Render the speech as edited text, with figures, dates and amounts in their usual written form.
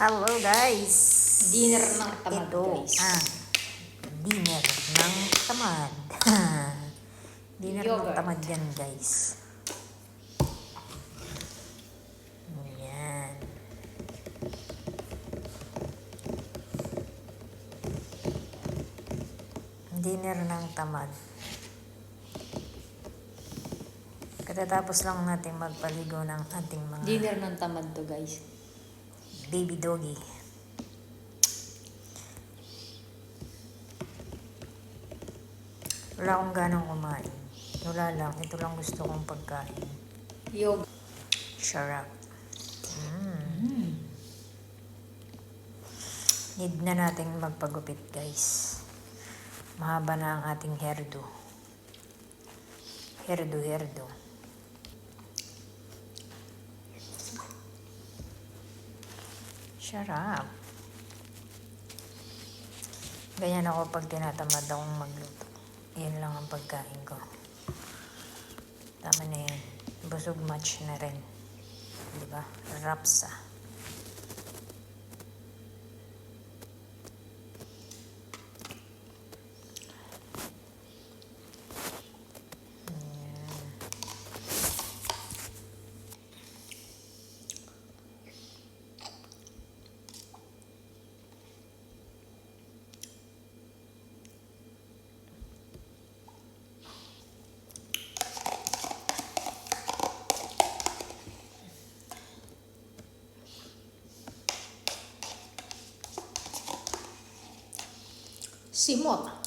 Hello guys! Dinner ng tamad, Ito guys. ang dinner ng tamad. Dinner ng Yogurt. tamad yan guys. Yan. Dinner ng tamad. Katatapos lang natin magpaligo ng ating mga Dinner ng tamad to, guys. baby doggy. Wala akong ganang kumain. Wala lang. Ito lang gusto kong pagkain. Yogurt. Sarap. Need na nating magpagupit guys. Mahaba na ang ating hairdo. Hairdo. Sarap. Ganyan ako pag tinatamad akong magluto. Yan lang ang pagkain ko. Tama na yan. Busog match na rin. Diba? Rapsa. Simot.